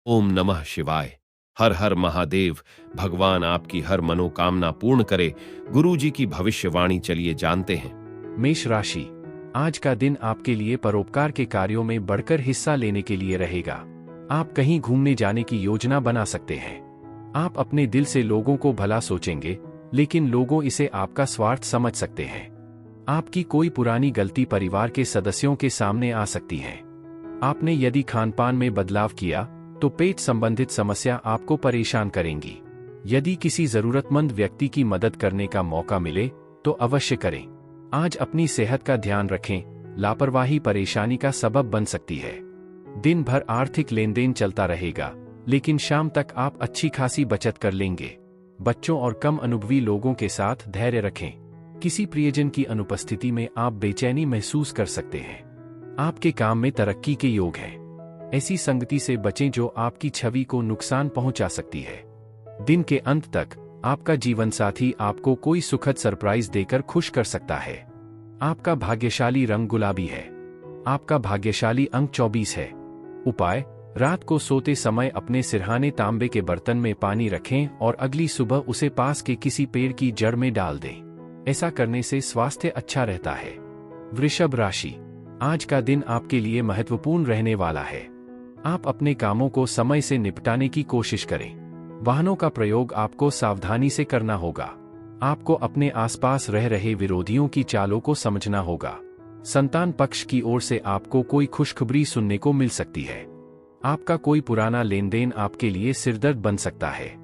ओम नमः शिवाय। हर हर महादेव। भगवान आपकी हर मनोकामना पूर्ण करे। गुरु जी की भविष्यवाणी चलिए जानते हैं। मेष राशि, आज का दिन आपके लिए परोपकार के कार्यों में बढ़कर हिस्सा लेने के लिए रहेगा। आप कहीं घूमने जाने की योजना बना सकते हैं। आप अपने दिल से लोगों को भला सोचेंगे, लेकिन लोगों इसे आपका स्वार्थ समझ सकते हैं। आपकी कोई पुरानी गलती परिवार के सदस्यों के सामने आ सकती है। आपने यदि खानपान में बदलाव किया तो पेट संबंधित समस्या आपको परेशान करेंगी। यदि किसी जरूरतमंद व्यक्ति की मदद करने का मौका मिले तो अवश्य करें। आज अपनी सेहत का ध्यान रखें, लापरवाही परेशानी का सबब बन सकती है। दिन भर आर्थिक लेनदेन चलता रहेगा, लेकिन शाम तक आप अच्छी खासी बचत कर लेंगे। बच्चों और कम अनुभवी लोगों के साथ धैर्य रखें। किसी प्रियजन की अनुपस्थिति में आप बेचैनी महसूस कर सकते हैं। आपके काम में तरक्की के योग हैं। ऐसी संगति से बचें जो आपकी छवि को नुकसान पहुंचा सकती है। दिन के अंत तक आपका जीवन साथी आपको कोई सुखद सरप्राइज देकर खुश कर सकता है। आपका भाग्यशाली रंग गुलाबी है। आपका भाग्यशाली अंक 24 है। उपाय, रात को सोते समय अपने सिरहाने तांबे के बर्तन में पानी रखें और अगली सुबह उसे पास के किसी पेड़ की जड़ में डाल दें। ऐसा करने से स्वास्थ्य अच्छा रहता है। वृषभ राशि, आज का दिन आपके लिए महत्वपूर्ण रहने वाला है। आप अपने कामों को समय से निपटाने की कोशिश करें। वाहनों का प्रयोग आपको सावधानी से करना होगा। आपको अपने आसपास रह रहे विरोधियों की चालों को समझना होगा। संतान पक्ष की ओर से आपको कोई खुशखबरी सुनने को मिल सकती है। आपका कोई पुराना लेनदेन आपके लिए सिरदर्द बन सकता है।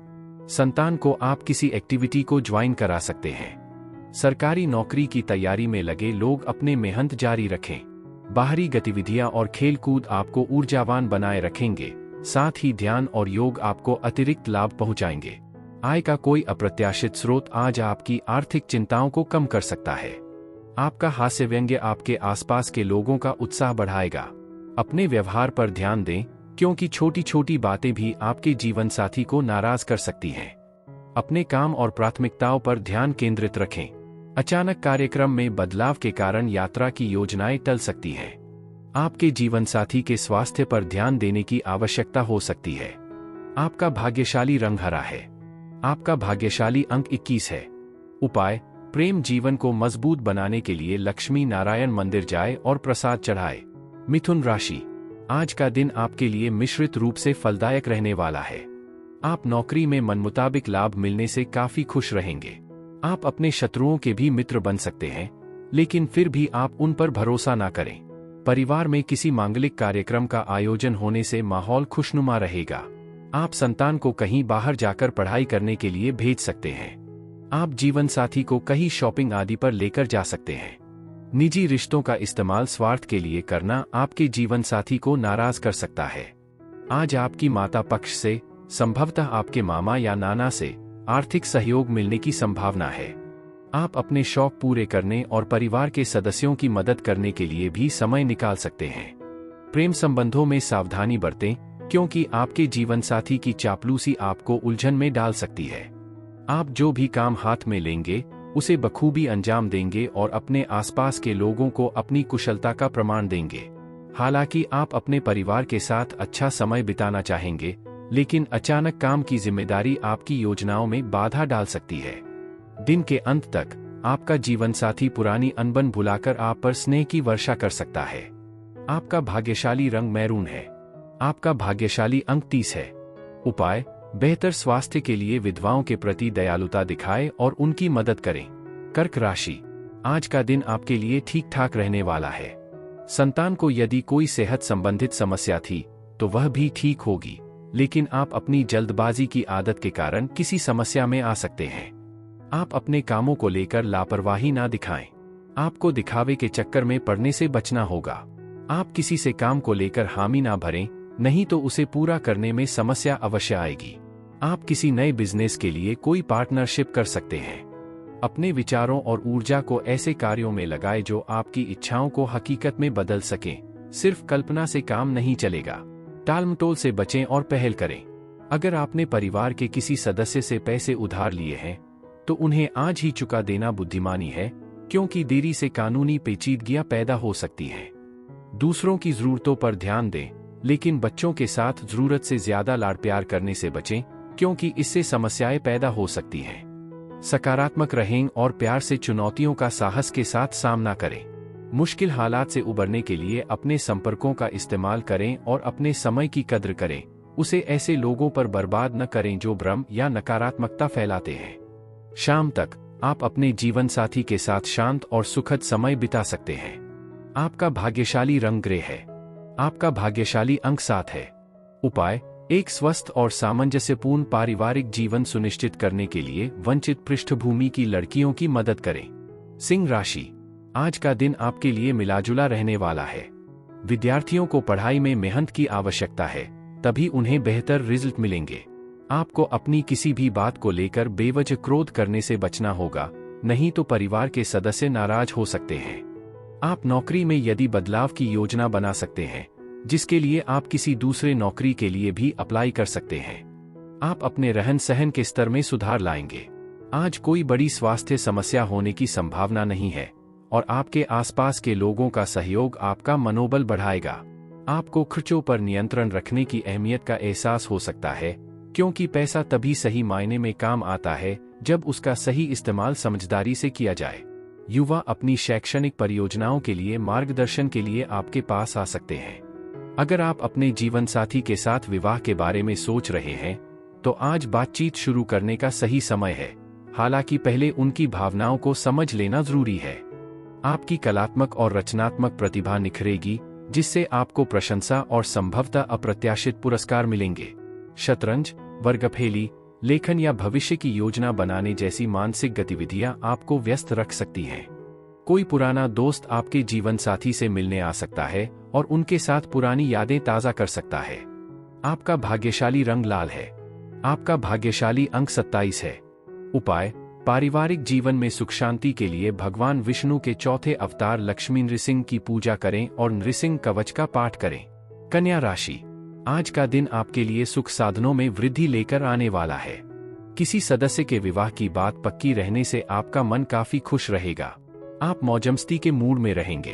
संतान को आप किसी एक्टिविटी को ज्वाइन करा सकते हैं। सरकारी नौकरी की तैयारी में लगे लोग अपने मेहनत जारी रखें। बाहरी गतिविधियां और खेलकूद आपको ऊर्जावान बनाए रखेंगे। साथ ही ध्यान और योग आपको अतिरिक्त लाभ पहुंचाएंगे। आय का कोई अप्रत्याशित स्रोत आज आपकी आर्थिक चिंताओं को कम कर सकता है। आपका हास्य व्यंग्य आपके आसपास के लोगों का उत्साह बढ़ाएगा। अपने व्यवहार पर ध्यान दें, क्योंकि छोटी छोटी बातें भी आपके जीवन साथी को नाराज कर सकती हैं। अपने काम और प्राथमिकताओं पर ध्यान केंद्रित रखें। अचानक कार्यक्रम में बदलाव के कारण यात्रा की योजनाएं टल सकती हैं। आपके जीवन साथी के स्वास्थ्य पर ध्यान देने की आवश्यकता हो सकती है। आपका भाग्यशाली रंग हरा है। आपका भाग्यशाली अंक 21 है। उपाय, प्रेम जीवन को मजबूत बनाने के लिए लक्ष्मी नारायण मंदिर जाए और प्रसाद चढ़ाए। मिथुन राशि, आज का दिन आपके लिए मिश्रित रूप से फलदायक रहने वाला है। आप नौकरी में मनमुताबिक लाभ मिलने से काफी खुश रहेंगे। आप अपने शत्रुओं के भी मित्र बन सकते हैं, लेकिन फिर भी आप उन पर भरोसा ना करें। परिवार में किसी मांगलिक कार्यक्रम का आयोजन होने से माहौल खुशनुमा रहेगा। आप संतान को कहीं बाहर जाकर पढ़ाई करने के लिए भेज सकते हैं। आप जीवन साथी को कहीं शॉपिंग आदि पर लेकर जा सकते हैं। निजी रिश्तों का इस्तेमाल स्वार्थ के लिए करना आपके जीवन साथी को नाराज कर सकता है। आज आपकी माता पक्ष से, संभवतः आपके मामा या नाना से आर्थिक सहयोग मिलने की संभावना है। आप अपने शौक पूरे करने और परिवार के सदस्यों की मदद करने के लिए भी समय निकाल सकते हैं। प्रेम संबंधों में सावधानी बरतें, क्योंकि आपके जीवन साथी की चापलूसी आपको उलझन में डाल सकती है। आप जो भी काम हाथ में लेंगे उसे बखूबी अंजाम देंगे और अपने आसपास के लोगों को अपनी कुशलता का प्रमाण देंगे। हालांकि आप अपने परिवार के साथ अच्छा समय बिताना चाहेंगे, लेकिन अचानक काम की जिम्मेदारी आपकी योजनाओं में बाधा डाल सकती है। दिन के अंत तक आपका जीवन साथी पुरानी अनबन भुलाकर आप पर स्नेह की वर्षा कर सकता है। आपका भाग्यशाली रंग मैरून है। आपका भाग्यशाली अंक 30 है। उपाय, बेहतर स्वास्थ्य के लिए विधवाओं के प्रति दयालुता दिखाएं और उनकी मदद करें। कर्क राशि, आज का दिन आपके लिए ठीक ठाक रहने वाला है। संतान को यदि कोई सेहत संबंधित समस्या थी तो वह भी ठीक होगी, लेकिन आप अपनी जल्दबाजी की आदत के कारण किसी समस्या में आ सकते हैं। आप अपने कामों को लेकर लापरवाही ना दिखाएं। आपको दिखावे के चक्कर में पड़ने से बचना होगा। आप किसी से काम को लेकर हामी ना भरें, नहीं तो उसे पूरा करने में समस्या अवश्य आएगी। आप किसी नए बिजनेस के लिए कोई पार्टनरशिप कर सकते हैं। अपने विचारों और ऊर्जा को ऐसे कार्यों में लगाएं जो आपकी इच्छाओं को हकीकत में बदल सकें। सिर्फ कल्पना से काम नहीं चलेगा। टालमटोल से बचें और पहल करें। अगर आपने परिवार के किसी सदस्य से पैसे उधार लिए हैं तो उन्हें आज ही चुका देना बुद्धिमानी है, क्योंकि देरी से कानूनी पेचीदगियां पैदा हो सकती हैं। दूसरों की जरूरतों पर ध्यान दें, लेकिन बच्चों के साथ जरूरत से ज्यादा लाड़ प्यार करने से बचें, क्योंकि इससे समस्याएं पैदा हो सकती हैं। सकारात्मक रहें और प्यार से चुनौतियों का साहस के साथ सामना करें। मुश्किल हालात से उबरने के लिए अपने संपर्कों का इस्तेमाल करें और अपने समय की कद्र करें। उसे ऐसे लोगों पर बर्बाद न करें जो भ्रम या नकारात्मकता फैलाते हैं। शाम तक आप अपने जीवन साथी के साथ शांत और सुखद समय बिता सकते हैं। आपका भाग्यशाली रंग ग्रे है। आपका भाग्यशाली अंक 7 है। उपाय: एक स्वस्थ और सामंजस्यपूर्ण पारिवारिक जीवन सुनिश्चित करने के लिए वंचित पृष्ठभूमि की लड़कियों की मदद करें। सिंह राशि, आज का दिन आपके लिए मिलाजुला रहने वाला है। विद्यार्थियों को पढ़ाई में मेहनत की आवश्यकता है, तभी उन्हें बेहतर रिजल्ट मिलेंगे। आपको अपनी किसी भी बात को लेकर बेवजह क्रोध करने से बचना होगा, नहीं तो परिवार के सदस्य नाराज हो सकते हैं। आप नौकरी में यदि बदलाव की योजना बना सकते हैं, जिसके लिए आप किसी दूसरे नौकरी के लिए भी अप्लाई कर सकते हैं। आप अपने रहन सहन के स्तर में सुधार लाएंगे। आज कोई बड़ी स्वास्थ्य समस्या होने की संभावना नहीं है और आपके आसपास के लोगों का सहयोग आपका मनोबल बढ़ाएगा। आपको खर्चों पर नियंत्रण रखने की अहमियत का एहसास हो सकता है, क्योंकि पैसा तभी सही मायने में काम आता है जब उसका सही इस्तेमाल समझदारी से किया जाए। युवा अपनी शैक्षणिक परियोजनाओं के लिए मार्गदर्शन के लिए आपके पास आ सकते हैं। अगर आप अपने जीवन साथी के साथ विवाह के बारे में सोच रहे हैं, तो आज बातचीत शुरू करने का सही समय है। हालांकि पहले उनकी भावनाओं को समझ लेना जरूरी है। आपकी कलात्मक और रचनात्मक प्रतिभा निखरेगी, जिससे आपको प्रशंसा और संभवतः अप्रत्याशित पुरस्कार मिलेंगे। शतरंज, वर्गफेली, लेखन या भविष्य की योजना बनाने जैसी मानसिक गतिविधियां आपको व्यस्त रख सकती हैं। कोई पुराना दोस्त आपके जीवन साथी से मिलने आ सकता है और उनके साथ पुरानी यादें ताज़ा कर सकता है। आपका भाग्यशाली रंग लाल है। आपका भाग्यशाली अंक 27 है। उपाय: पारिवारिक जीवन में सुख शांति के लिए भगवान विष्णु के चौथे अवतार लक्ष्मी नृसिंह की पूजा करें और नृसिंह कवच का पाठ करें। कन्या राशि, आज का दिन आपके लिए सुख साधनों में वृद्धि लेकर आने वाला है। किसी सदस्य के विवाह की बात पक्की रहने से आपका मन काफी खुश रहेगा। आप मौजमस्ती के मूड में रहेंगे।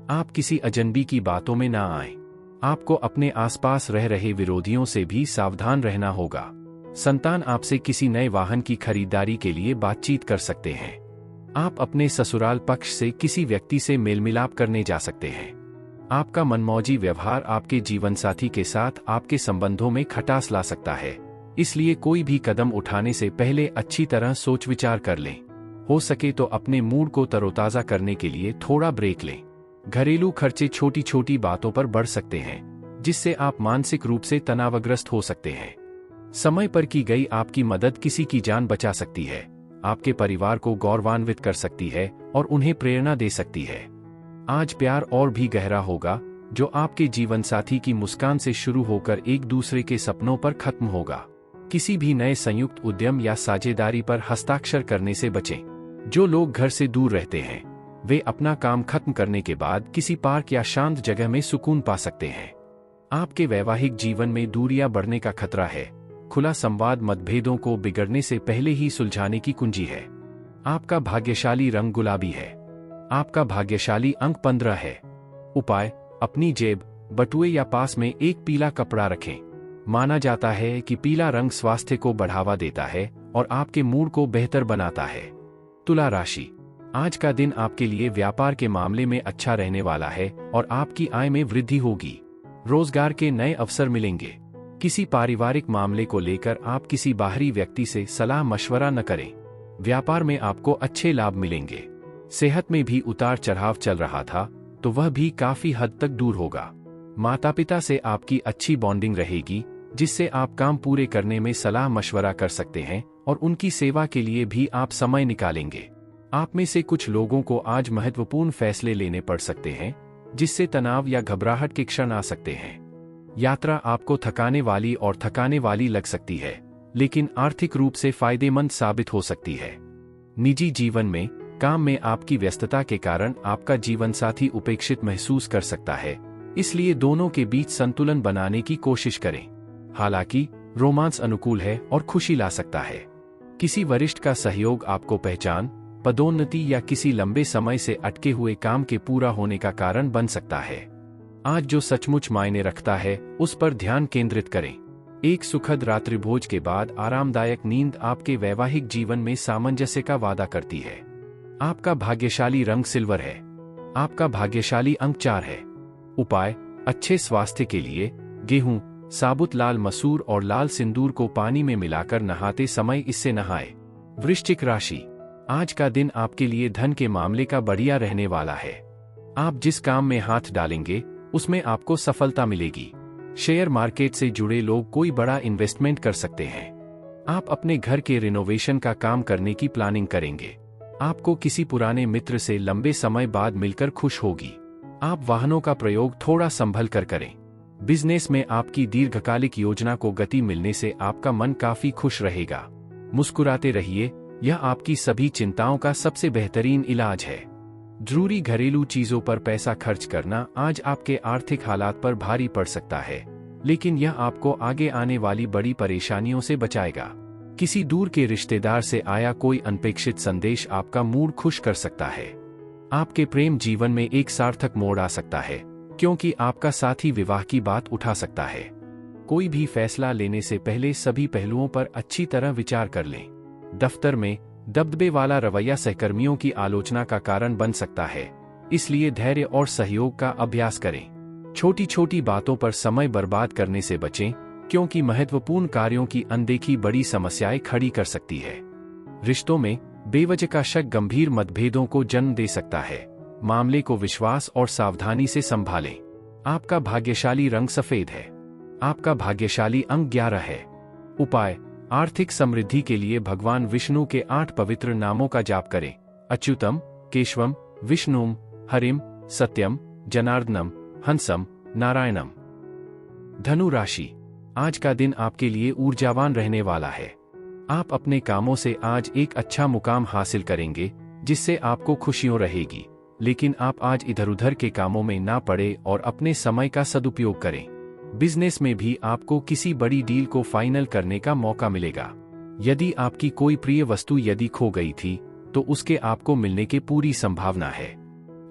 आप किसी अजनबी की बातों में ना आएं। आपको अपने आसपास रह रहे विरोधियों से भी सावधान रहना होगा। संतान आपसे किसी नए वाहन की खरीदारी के लिए बातचीत कर सकते हैं। आप अपने ससुराल पक्ष से किसी व्यक्ति से मेलमिलाप करने जा सकते हैं। आपका मनमौजी व्यवहार आपके जीवनसाथी के साथ आपके संबंधों में खटास ला सकता है, इसलिए कोई भी कदम उठाने से पहले अच्छी तरह सोच विचार कर लें। हो सके तो अपने मूड को तरोताजा करने के लिए थोड़ा ब्रेक लें। घरेलू खर्चे छोटी छोटी बातों पर बढ़ सकते हैं, जिससे आप मानसिक रूप से तनावग्रस्त हो सकते हैं। समय पर की गई आपकी मदद किसी की जान बचा सकती है, आपके परिवार को गौरवान्वित कर सकती है और उन्हें प्रेरणा दे सकती है। आज प्यार और भी गहरा होगा, जो आपके जीवन साथी की मुस्कान से शुरू होकर एक दूसरे के सपनों पर खत्म होगा। किसी भी नए संयुक्त उद्यम या साझेदारी पर हस्ताक्षर करने से बचें। जो लोग घर से दूर रहते हैं, वे अपना काम खत्म करने के बाद किसी पार्क या शांत जगह में सुकून पा सकते हैं। आपके वैवाहिक जीवन में दूरियां बढ़ने का खतरा है। खुला संवाद मतभेदों को बिगड़ने से पहले ही सुलझाने की कुंजी है। आपका भाग्यशाली रंग गुलाबी है। आपका भाग्यशाली अंक 15 है। उपाय: अपनी जेब, बटुए या पास में एक पीला कपड़ा रखें। माना जाता है कि पीला रंग स्वास्थ्य को बढ़ावा देता है और आपके मूड को बेहतर बनाता है। तुला राशि, आज का दिन आपके लिए व्यापार के मामले में अच्छा रहने वाला है और आपकी आय में वृद्धि होगी। रोजगार के नए अवसर मिलेंगे। किसी पारिवारिक मामले को लेकर आप किसी बाहरी व्यक्ति से सलाह मशवरा न करें। व्यापार में आपको अच्छे लाभ मिलेंगे। सेहत में भी उतार चढ़ाव चल रहा था, तो वह भी काफी हद तक दूर होगा। माता पिता से आपकी अच्छी बॉन्डिंग रहेगी, जिससे आप काम पूरे करने में सलाह मशवरा कर सकते हैं और उनकी सेवा के लिए भी आप समय निकालेंगे। आप में से कुछ लोगों को आज महत्वपूर्ण फैसले लेने पड़ सकते हैं, जिससे तनाव या घबराहट के क्षण आ सकते हैं। यात्रा आपको थकाने वाली लग सकती है, लेकिन आर्थिक रूप से फायदेमंद साबित हो सकती है। निजी जीवन में काम में आपकी व्यस्तता के कारण आपका जीवनसाथी उपेक्षित महसूस कर सकता है, इसलिए दोनों के बीच संतुलन बनाने की कोशिश करें। हालांकि रोमांस अनुकूल है और खुशी ला सकता है। किसी वरिष्ठ का सहयोग आपको पहचान, पदोन्नति या किसी लंबे समय से अटके हुए काम के पूरा होने का कारण बन सकता है। आज जो सचमुच मायने रखता है उस पर ध्यान केंद्रित करें। एक सुखद रात्रिभोज के बाद आरामदायक नींद आपके वैवाहिक जीवन में सामंजस्य का वादा करती है। आपका भाग्यशाली रंग सिल्वर है। आपका भाग्यशाली अंक 4 है। उपाय: अच्छे स्वास्थ्य के लिए गेहूं, साबुत लाल मसूर और लाल सिंदूर को पानी में मिलाकर नहाते समय इससे नहाएं। वृश्चिक राशि, आज का दिन आपके लिए धन के मामले का बढ़िया रहने वाला है। आप जिस काम में हाथ डालेंगे उसमें आपको सफलता मिलेगी। शेयर मार्केट से जुड़े लोग कोई बड़ा इन्वेस्टमेंट कर सकते हैं। आप अपने घर के रिनोवेशन का काम करने की प्लानिंग करेंगे। आपको किसी पुराने मित्र से लंबे समय बाद मिलकर खुश होगी। आप वाहनों का प्रयोग थोड़ा संभल कर करें। बिजनेस में आपकी दीर्घकालिक योजना को गति मिलने से आपका मन काफी खुश रहेगा। मुस्कुराते रहिए, यह आपकी सभी चिंताओं का सबसे बेहतरीन इलाज है। जरूरी घरेलू चीजों पर पैसा खर्च करना आज आपके आर्थिक हालात पर भारी पड़ सकता है, लेकिन यह आपको आगे आने वाली बड़ी परेशानियों से बचाएगा। किसी दूर के रिश्तेदार से आया कोई अनपेक्षित संदेश आपका मूड खुश कर सकता है। आपके प्रेम जीवन में एक सार्थक मोड़ आ सकता है, क्योंकि आपका साथी विवाह की बात उठा सकता है। कोई भी फैसला लेने से पहले सभी पहलुओं पर अच्छी तरह विचार कर लें। दफ्तर में दबदबे वाला रवैया सहकर्मियों की आलोचना का कारण बन सकता है, इसलिए धैर्य और सहयोग का अभ्यास करें। छोटी छोटी बातों पर समय बर्बाद करने से बचें, क्योंकि महत्वपूर्ण कार्यों की अनदेखी बड़ी समस्याएं खड़ी कर सकती है। रिश्तों में बेवजह का शक गंभीर मतभेदों को जन्म दे सकता है। मामले को विश्वास और सावधानी से संभालें। आपका भाग्यशाली रंग सफेद है। आपका भाग्यशाली अंक 11 है। उपाय: आर्थिक समृद्धि के लिए भगवान विष्णु के 8 पवित्र नामों का जाप करें। अच्युतम, केशवम, विष्णुम, हरिम, सत्यम, जनार्दनम, हंसम, नारायणम। धनु राशि, आज का दिन आपके लिए ऊर्जावान रहने वाला है। आप अपने कामों से आज एक अच्छा मुकाम हासिल करेंगे, जिससे आपको खुशियों रहेगी। लेकिन आप आज इधर उधर के कामों में ना पड़े और अपने समय का सदुपयोग करें। बिजनेस में भी आपको किसी बड़ी डील को फाइनल करने का मौका मिलेगा। यदि आपकी कोई प्रिय वस्तु यदि खो गई थी, तो उसके आपको मिलने की पूरी संभावना है।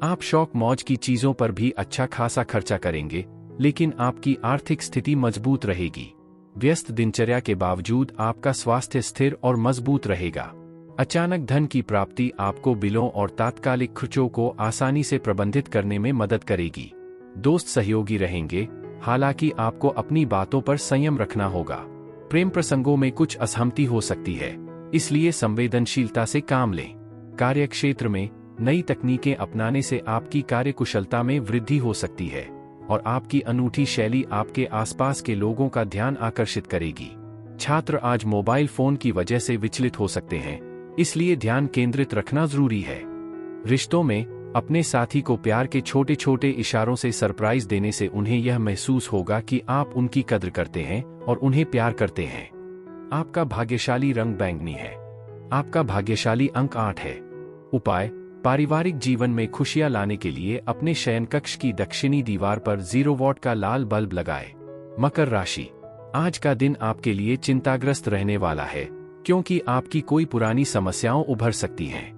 आप शौक मौज की चीजों पर भी अच्छा खासा खर्चा करेंगे, लेकिन आपकी आर्थिक स्थिति मजबूत रहेगी। व्यस्त दिनचर्या के बावजूद आपका स्वास्थ्य स्थिर और मजबूत रहेगा। अचानक धन की प्राप्ति आपको बिलों और तात्कालिक खर्चों को आसानी से प्रबंधित करने में मदद करेगी। दोस्त सहयोगी रहेंगे, हालांकि आपको अपनी बातों पर संयम रखना होगा। प्रेम प्रसंगों में कुछ असहमति हो सकती है, इसलिए संवेदनशीलता से काम लें। कार्यक्षेत्र में नई तकनीकें अपनाने से आपकी कार्यकुशलता में वृद्धि हो सकती है और आपकी अनूठी शैली आपके आसपास के लोगों का ध्यान आकर्षित करेगी। छात्र आज मोबाइल फोन की वजह से विचलित हो सकते हैं, इसलिए ध्यान केंद्रित रखना जरूरी है। रिश्तों में अपने साथी को प्यार के छोटे छोटे इशारों से सरप्राइज देने से उन्हें यह महसूस होगा कि आप उनकी कद्र करते हैं और उन्हें प्यार करते हैं। आपका भाग्यशाली रंग बैंगनी है। आपका भाग्यशाली अंक 8 है। उपाय: पारिवारिक जीवन में खुशियां लाने के लिए अपने शयन कक्ष की दक्षिणी दीवार पर 0 वॉट का लाल बल्ब लगाएं। मकर राशि, आज का दिन आपके लिए चिंताग्रस्त रहने वाला है, क्योंकि आपकी कोई पुरानी समस्याओं उभर सकती हैं।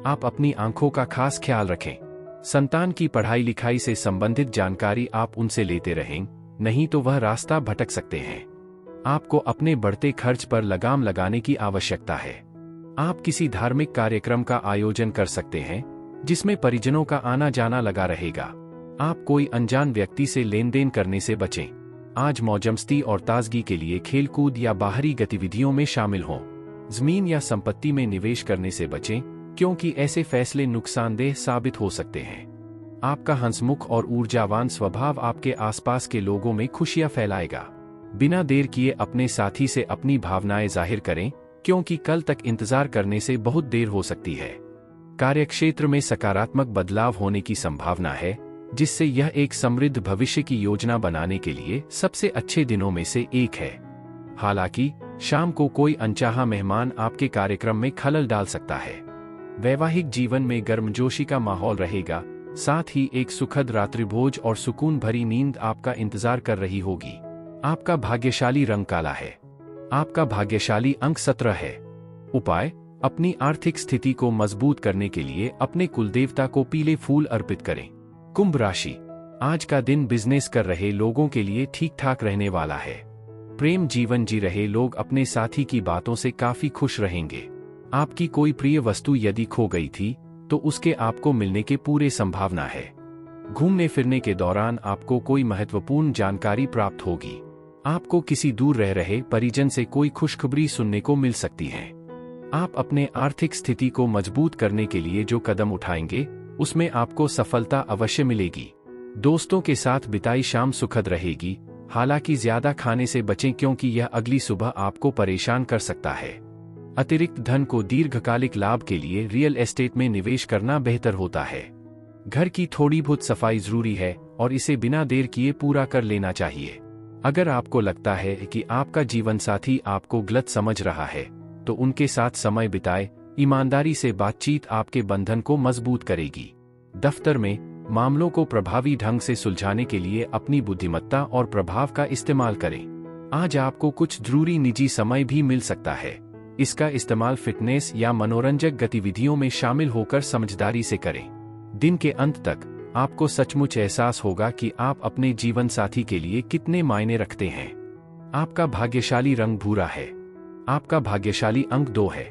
आप अपनी आंखों का खास ख्याल रखें। संतान की पढ़ाई लिखाई से संबंधित जानकारी आप उनसे लेते रहें, नहीं तो वह रास्ता भटक सकते हैं। आपको अपने बढ़ते खर्च पर लगाम लगाने की आवश्यकता है। आप किसी धार्मिक कार्यक्रम का आयोजन कर सकते हैं, जिसमें परिजनों का आना जाना लगा रहेगा। आप कोई अनजान व्यक्ति से लेन देन करने से बचें। आज मौजमस्ती और ताजगी के लिए खेलकूद या बाहरी गतिविधियों में शामिल हों। जमीन या संपत्ति में निवेश करने से बचें, क्योंकि ऐसे फैसले नुकसानदेह साबित हो सकते हैं। आपका हंसमुख और ऊर्जावान स्वभाव आपके आसपास के लोगों में खुशियां फैलाएगा। बिना देर किए अपने साथी से अपनी भावनाएं जाहिर करें, क्योंकि कल तक इंतजार करने से बहुत देर हो सकती है। कार्यक्षेत्र में सकारात्मक बदलाव होने की संभावना है, जिससे यह एक समृद्ध भविष्य की योजना बनाने के लिए सबसे अच्छे दिनों में से एक है। हालांकि शाम को कोई अनचाहा मेहमान आपके कार्यक्रम में खलल डाल सकता है। वैवाहिक जीवन में गर्मजोशी का माहौल रहेगा, साथ ही एक सुखद रात्रिभोज और सुकून भरी नींद आपका इंतजार कर रही होगी। आपका भाग्यशाली रंग काला है। आपका भाग्यशाली अंक 17 है। उपाय: अपनी आर्थिक स्थिति को मजबूत करने के लिए अपने कुलदेवता को पीले फूल अर्पित करें। कुंभ राशि, आज का दिन बिजनेस कर रहे लोगों के लिए ठीक ठाक रहने वाला है। प्रेम जीवन जी रहे लोग अपने साथी की बातों से काफी खुश रहेंगे। आपकी कोई प्रिय वस्तु यदि खो गई थी तो उसके आपको मिलने के पूरे संभावना है। घूमने फिरने के दौरान आपको कोई महत्वपूर्ण जानकारी प्राप्त होगी। आपको किसी दूर रह रहे परिजन से कोई खुशखबरी सुनने को मिल सकती है। आप अपने आर्थिक स्थिति को मजबूत करने के लिए जो कदम उठाएंगे उसमें आपको सफलता अवश्य मिलेगी। दोस्तों के साथ बिताई शाम सुखद रहेगी, हालांकि ज्यादा खाने से बचें क्योंकि यह अगली सुबह आपको परेशान कर सकता है। अतिरिक्त धन को दीर्घकालिक लाभ के लिए रियल एस्टेट में निवेश करना बेहतर होता है। घर की थोड़ी बहुत सफाई जरूरी है और इसे बिना देर किए पूरा कर लेना चाहिए। अगर आपको लगता है कि आपका जीवन साथी आपको गलत समझ रहा है तो उनके साथ समय बिताए। ईमानदारी से बातचीत आपके बंधन को मजबूत करेगी। दफ्तर में मामलों को प्रभावी ढंग से सुलझाने के लिए अपनी बुद्धिमत्ता और प्रभाव का इस्तेमाल करें। आज आपको कुछ जरूरी निजी समय भी मिल सकता है। इसका इस्तेमाल फिटनेस या मनोरंजक गतिविधियों में शामिल होकर समझदारी से करें। दिन के अंत तक आपको सचमुच एहसास होगा कि आप अपने जीवन साथी के लिए कितने मायने रखते हैं। आपका भाग्यशाली रंग भूरा है। आपका भाग्यशाली अंक 2 है।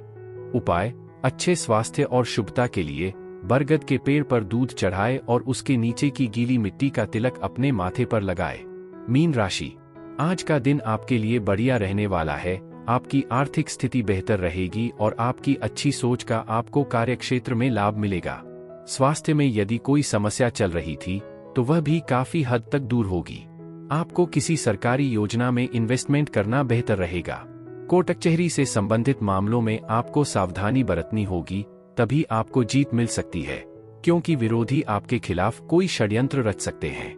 उपाय: अच्छे स्वास्थ्य और शुभता के लिए बरगद के पेड़ पर दूध चढ़ाए और उसके नीचे की गीली मिट्टी का तिलक अपने माथे पर लगाए। मीन राशि: आज का दिन आपके लिए बढ़िया रहने वाला है। आपकी आर्थिक स्थिति बेहतर रहेगी और आपकी अच्छी सोच का आपको कार्यक्षेत्र में लाभ मिलेगा। स्वास्थ्य में यदि कोई समस्या चल रही थी तो वह भी काफी हद तक दूर होगी। आपको किसी सरकारी योजना में इन्वेस्टमेंट करना बेहतर रहेगा। कोर्ट कचहरी से संबंधित मामलों में आपको सावधानी बरतनी होगी, तभी आपको जीत मिल सकती है, क्योंकि विरोधी आपके खिलाफ कोई षड्यंत्र रच सकते हैं।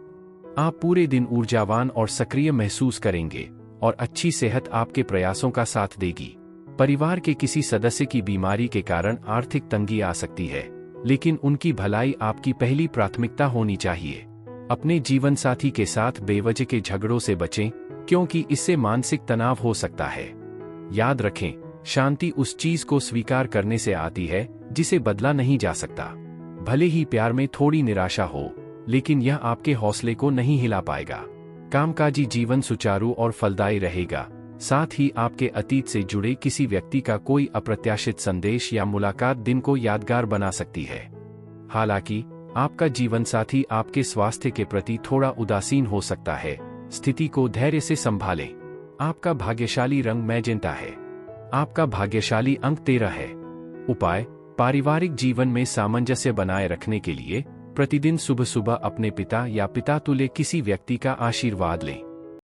आप पूरे दिन ऊर्जावान और सक्रिय महसूस करेंगे और अच्छी सेहत आपके प्रयासों का साथ देगी। परिवार के किसी सदस्य की बीमारी के कारण आर्थिक तंगी आ सकती है, लेकिन उनकी भलाई आपकी पहली प्राथमिकता होनी चाहिए। अपने जीवन साथी के साथ बेवजह के झगड़ों से बचें, क्योंकि इससे मानसिक तनाव हो सकता है। याद रखें, शांति उस चीज को स्वीकार करने से आती है जिसे बदला नहीं जा सकता। भले ही प्यार में थोड़ी निराशा हो, लेकिन यह आपके हौसले को नहीं हिला पाएगा। कामकाजी जीवन सुचारू और फलदायी रहेगा। साथ ही आपके अतीत से जुड़े किसी व्यक्ति का कोई अप्रत्याशित संदेश या मुलाकात दिन को यादगार बना सकती है। हालांकि आपका जीवन साथी आपके स्वास्थ्य के प्रति थोड़ा उदासीन हो सकता है। स्थिति को धैर्य से संभालें। आपका भाग्यशाली रंग मैजेंटा है। आपका भाग्यशाली अंक 13 है। उपाय: पारिवारिक जीवन में सामंजस्य बनाए रखने के लिए प्रतिदिन सुबह सुबह अपने पिता या पिता तुल्य किसी व्यक्ति का आशीर्वाद लें।